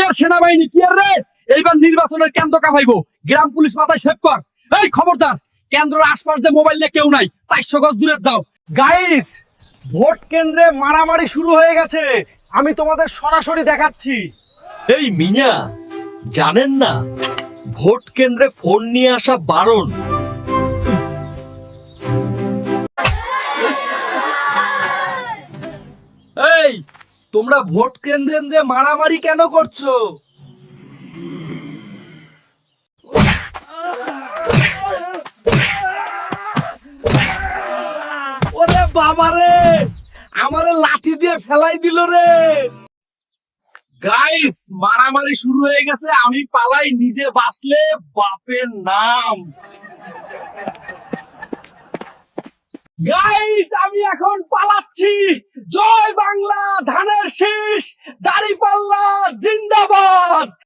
আর সেনাবাহিনী কি আর রে? এইবার নির্বাচনের কেন্দ্র কাঁপাইবো, গ্রাম পুলিশ মাথায় সেভ কর। এই খবরদার, কেন্দ্রের আশপাশ যে মোবাইল নিয়ে কেউ নাই, 400 গজ দূরে যাও। গাইস, ভোট কেন্দ্রে মারামারি শুরু হয়ে গেছে, আমি তোমাদের সরাসরি দেখাচ্ছি। এই মিয়া, জানেন না ভোট কেন্দ্রে ফোন নিয়ে আসা বারণ? এই, তোমরা ভোট কেন্দ্রে মারামারি কেন করছো? ওরে বাবারে, আমারে লাঠি দিয়ে ফেলাই দিল রে। গাইস, মারামারি শুরু হয়ে গেছে, আমি পালাই, নিজে বাঁচলে বাপের নাম। গাইস, আমি এখন পালাচ্ছি। জয় বাংলা, ধানের শীষ, দাড়িপাল্লা জিন্দাবাদ।